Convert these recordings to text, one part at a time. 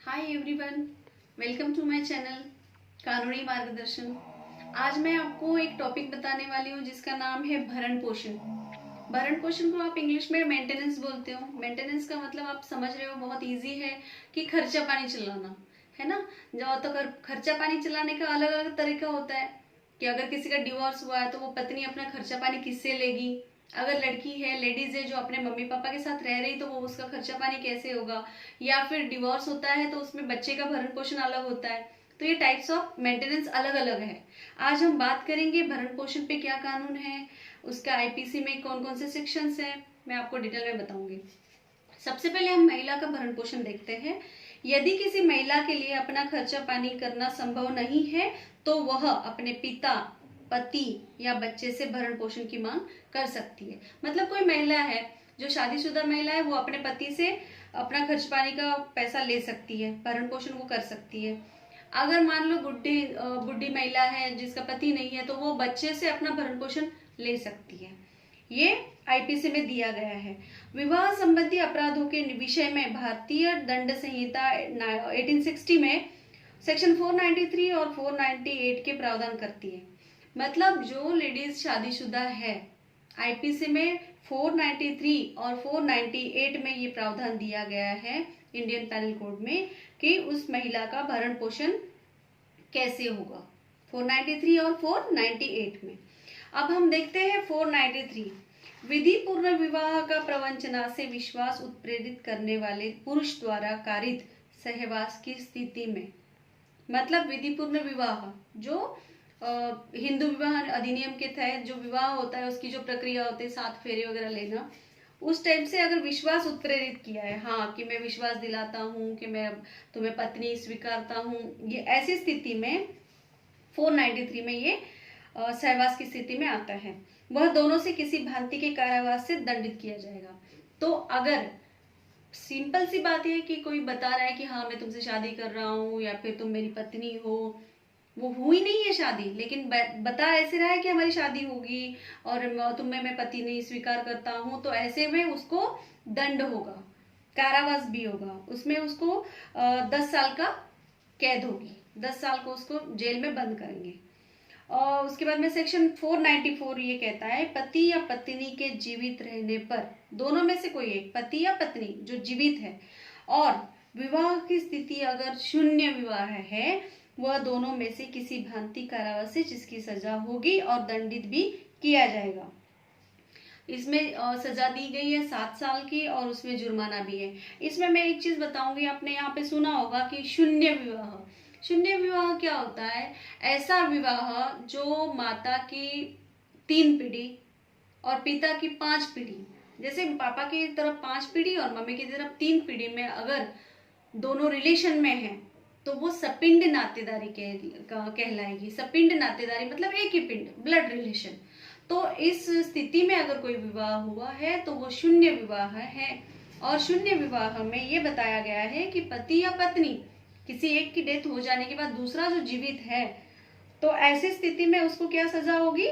Hi everyone, welcome to my channel Kanooni Margdarshan. आज मैं आपको एक टॉपिक बताने वाली हूँ जिसका नाम है भरण पोषण। भरण पोषण को आप इंग्लिश में मेंटेनेंस बोलते हो। मेंटेनेंस का मतलब आप समझ रहे हो, बहुत इजी है कि खर्चा पानी चलाना, है ना। जो तो खर्चा पानी चलाने का अलग अलग तरीका होता है कि अगर किसी का डिवोर्स हुआ है तो वो पत्नी अपना खर्चा पानी किससे लेगी। अगर लड़की है, लेडीज है जो अपने मम्मी पापा के साथ रह रही, तो वो उसका खर्चा पानी कैसे होगा। या फिर डिवोर्स होता है तो उसमें बच्चे का भरण पोषण अलग होता है। तो ये टाइप्स ऑफ मेंटेनेंस अलग अलग है। आज हम बात करेंगे भरण पोषण पे क्या कानून है, उसका आईपीसी में कौन कौन से सेक्शंस हैं, मैं आपको डिटेल में बताऊंगी। सबसे पहले हम महिला का भरण पोषण देखते हैं। यदि किसी महिला के लिए अपना खर्चा पानी करना संभव नहीं है तो वह अपने पिता, पति या बच्चे से भरण पोषण की मांग कर सकती है। मतलब कोई महिला है जो शादीशुदा महिला है, वो अपने पति से अपना खर्च पानी का पैसा ले सकती है, भरण पोषण वो कर सकती है। अगर मान लो बुढ़ी महिला है जिसका पति नहीं है, तो वो बच्चे से अपना भरण पोषण ले सकती है। ये आईपीसी में दिया गया है। विवाह संबंधी अपराधों के विषय में भारतीय दंड संहिता 1860 में सेक्शन 493 और 498 के प्रावधान करती है। मतलब जो लेडीज शादीशुदा है, आईपीसी में 493 और 498 में ये प्रावधान दिया गया है इंडियन पैनल कोड में कि उस महिला का भरण पोषण कैसे होगा, 493 और 498 में। अब हम देखते हैं 493। विधि पूर्ण विवाह का प्रवंचना से विश्वास उत्प्रेरित करने वाले पुरुष द्वारा कारित सहवास की स्थिति में, मतलब विधि पूर्ण विवाह जो हिंदू विवाह अधिनियम के तहत जो विवाह होता है उसकी जो प्रक्रिया होती है, 7 फेरे वगैरह लेना, उस टाइप से अगर विश्वास उत्प्रेरित किया है, हाँ कि मैं विश्वास दिलाता हूँ कि मैं तुम्हें पत्नी स्वीकारता हूँ, ये ऐसी स्थिति में 493 में ये सहवास की स्थिति में आता है। वह दोनों से किसी भांति के कारावास से दंडित किया जाएगा। तो अगर सिंपल सी बात है कि कोई बता रहा है कि हाँ मैं तुमसे शादी कर रहा हूँ या फिर तुम मेरी पत्नी हो, वो हुई नहीं है शादी, लेकिन बता ऐसे रहा है कि हमारी शादी होगी और तुम्हें मैं पति नहीं स्वीकार करता हूँ, तो ऐसे में उसको दंड होगा, कारावास भी होगा, उसमें उसको 10 साल का कैद होगी, 10 साल को उसको जेल में बंद करेंगे। और उसके बाद में सेक्शन 494 ये कहता है पति या पत्नी के जीवित रहने पर, दोनों में से कोई एक, पति या पत्नी जो जीवित है और विवाह की स्थिति अगर शून्य विवाह है, वह दोनों में से किसी भांति कारावास से जिसकी सजा होगी और दंडित भी किया जाएगा। इसमें सजा दी गई है 7 साल की और उसमें जुर्माना भी है। इसमें मैं एक चीज बताऊंगी, आपने यहाँ पे सुना होगा कि शून्य विवाह। शून्य विवाह क्या होता है? ऐसा विवाह जो माता की 3 पीढ़ी और पिता की 5 पीढ़ी, जैसे पापा की तरफ 5 पीढ़ी और मम्मी की तरफ 3 पीढ़ी में अगर दोनों रिलेशन में हैं, तो वो सपिंड नातेदारी कहलाएगी। सपिंड नातेदारी मतलब एक ही पिंड, ब्लड रिलेशन। तो इस स्थिति में अगर कोई विवाह हुआ है तो वो शून्य विवाह है। और शून्य विवाह में ये बताया गया है कि पति या पत्नी किसी एक की डेथ हो जाने के बाद दूसरा जो जीवित है, तो ऐसी स्थिति में उसको क्या सजा होगी?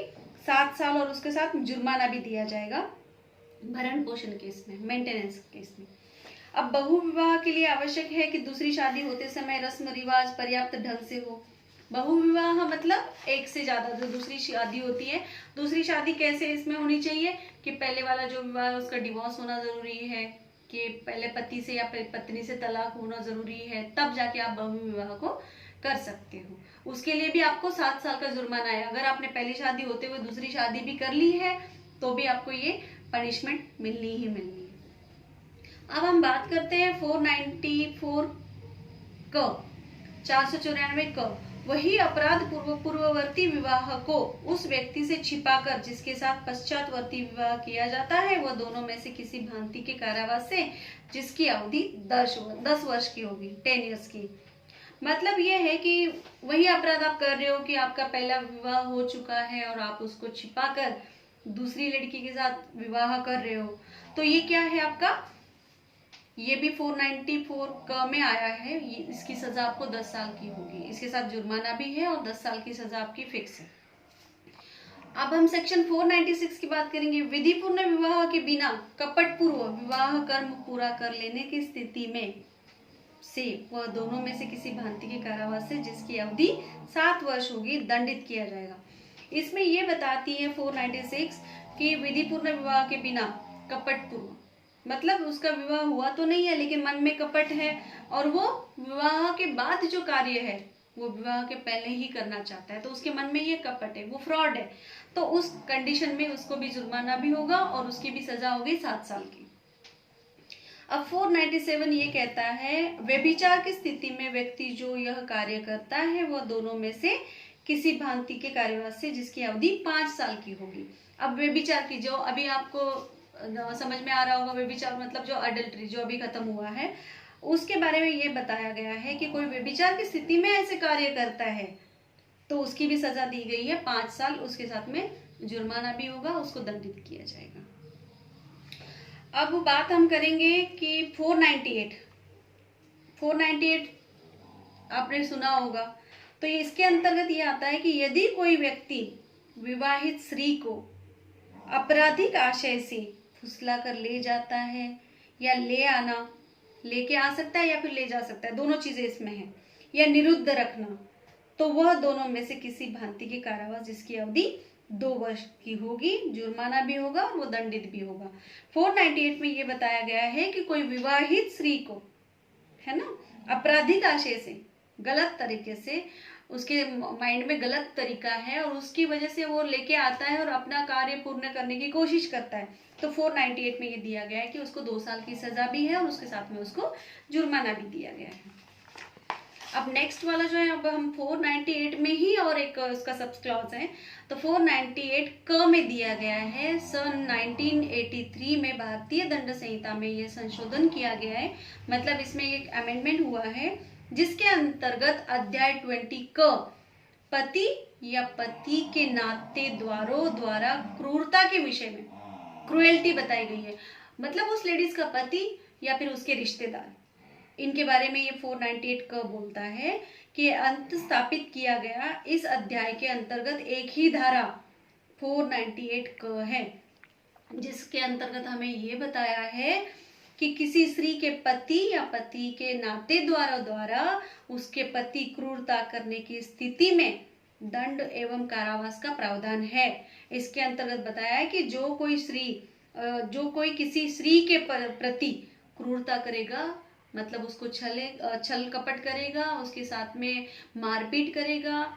7 साल और उसके साथ जुर्माना भी दिया जाएगा भरण पोषण केस में, मेंटेनेंस केस में। अब बहु विवाह के लिए आवश्यक है कि दूसरी शादी होते समय रस्म रिवाज पर्याप्त ढंग से हो। बहु विवाह मतलब एक से ज्यादा जो दूसरी शादी होती है, दूसरी शादी कैसे इसमें होनी चाहिए कि पहले वाला जो विवाह है उसका डिवोर्स होना जरूरी है, कि पहले पति से या पत्नी से तलाक होना जरूरी है, तब जाके आप बहु विवाह को कर सकते हो। उसके लिए भी आपको 7 साल का जुर्माना है। अगर आपने पहली शादी होते हुए दूसरी शादी भी कर ली है तो भी आपको ये पनिशमेंट मिलनी ही मिलनी है। अब हम बात करते हैं 494 क, 494 क। वही अपराध पूर्ववर्ती विवाह को उस व्यक्ति से छिपाकर जिसके साथ पश्चातवर्ती विवाह किया जाता है, वह दोनों में से किसी भांति के कारावास से जिसकी अवधि 10 वर्ष की होगी, 10 ईयर्स की। मतलब ये है कि वही अपराध आप कर रहे हो कि आपका पहला विवाह हो चुका है और आप उसको छिपाकर दूसरी लड़की के साथ विवाह कर रहे हो, तो ये क्या है आपका? ये भी 494 क में आया है। इसकी सजा आपको 10 साल की होगी, इसके साथ जुर्माना भी है और 10 साल की सजा आपकी फिक्स है। अब हम सेक्शन 496 की बात करेंगे। विधि पूर्ण विवाह के बिना कपट पूर्व विवाह कर्म पूरा कर लेने की स्थिति में से वह दोनों में से किसी भांति के कारावास से जिसकी अवधि 7 वर्ष होगी दंडित किया जाएगा। इसमें ये बताती है 496 कि विधिपूर्ण विवाह के बिना कपटपूर्व, मतलब उसका विवाह हुआ तो नहीं है लेकिन मन में कपट है और वो विवाह के बाद जो कार्य है वो विवाह के पहले ही करना चाहता है, तो उसके मन में ये कपट है, वो फ्रॉड है, तो उस कंडीशन में उसको भी जुर्माना भी होगा और उसकी भी सजा होगी 7 साल की। अब 497 ये कहता है व्यभिचार की स्थिति में व्यक्ति जो यह कार्य करता है वह दोनों में से किसी भांति के कार्यवास से जिसकी अवधि 5 साल की होगी। अब व्यभिचार की जो अभी आपको समझ में आ रहा होगा, व्यभिचार मतलब जो अडल्ट्री जो अभी खत्म हुआ है उसके बारे में ये बताया गया है कि कोई व्यभिचार की स्थिति में ऐसे कार्य करता है तो उसकी भी सजा दी गई है 5 साल, उसके साथ में जुर्माना भी होगा, उसको दंडित किया जाएगा। अब बात हम करेंगे कि 498 आपने सुना होगा, तो इसके अंतर्गत ये आता है कि यदि कोई व्यक्ति विवाहित स्त्री को आपराधिक आशय से फुसला कर ले जाता है या लेके आ सकता है या फिर ले जा सकता है, दोनों चीजें इसमें हैं, या निरुद्ध रखना, तो वह दोनों में से किसी भांति के कारावास जिसकी अवधि 2 वर्ष की होगी, जुर्माना भी होगा और वो दंडित भी होगा। 498 में ये बताया गया है कि कोई विवाहित स्त्री को, है ना, आपराधिक आशय से, गलत तरीके से, उसके माइंड में गलत तरीका है और उसकी वजह से वो लेके आता है और अपना कार्य पूर्ण करने की कोशिश करता है, तो 498 में ये दिया गया है कि उसको 2 साल की सजा भी है और उसके साथ में उसको जुर्माना भी दिया गया है। अब नेक्स्ट वाला जो है, अब हम 498 में ही और एक उसका सब क्लॉज है, तो 498 क में दिया गया है सन 1983 में भारतीय दंड संहिता में ये संशोधन किया गया है, मतलब इसमें एक अमेंडमेंट हुआ है जिसके अंतर्गत अध्याय 20 क पति या पति के नातेदारों द्वारा क्रूरता के विषय में क्रुएल्टी बताई गई है, मतलब उस लेडीज का पति या फिर उसके रिश्तेदार, इनके बारे में ये 498 क बोलता है कि अंत स्थापित किया गया इस अध्याय के अंतर्गत एक ही धारा 498 क है, जिसके अंतर्गत हमें ये बताया है कि किसी स्त्री के पति या पति के नातेदारों द्वारा उसके पति क्रूरता करने की स्थिति में दंड एवं कारावास का प्रावधान है। इसके अंतर्गत बताया है कि जो कोई किसी स्त्री के प्रति क्रूरता करेगा, मतलब उसको छल कपट करेगा, उसके साथ में मारपीट करेगा,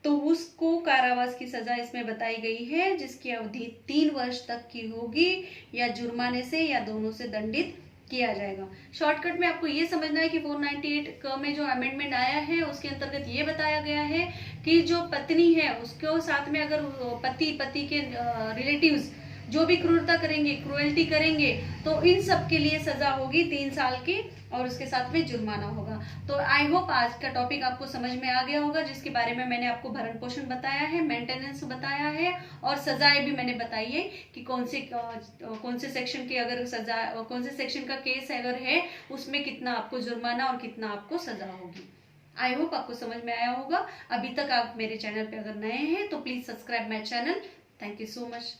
तो उसको कारावास की सजा इसमें बताई गई है जिसकी अवधि 3 वर्ष तक की होगी या जुर्माने से या दोनों से दंडित किया जाएगा। शॉर्टकट में आपको ये समझना है कि 498 क में जो अमेंडमेंट आया है उसके अंतर्गत ये बताया गया है कि जो पत्नी है उसको साथ में अगर पति के रिलेटिव्स जो भी क्रूरता करेंगे, क्रुएल्टी करेंगे, तो इन सब के लिए सजा होगी 3 साल की और उसके साथ में जुर्माना होगा। तो आई होप आज का टॉपिक आपको समझ में आ गया होगा, जिसके बारे में मैंने आपको भरण पोषण बताया है, मेंटेनेंस बताया है और सजाएं भी मैंने बताई है कि कौन से सेक्शन की अगर सजा, कौन से सेक्शन का केस अगर है उसमें कितना आपको जुर्माना और कितना आपको सजा होगी। आई होप आपको समझ में आया होगा। अभी तक आप मेरे चैनल पे अगर नए हैं तो please subscribe my channel. Thank you so much.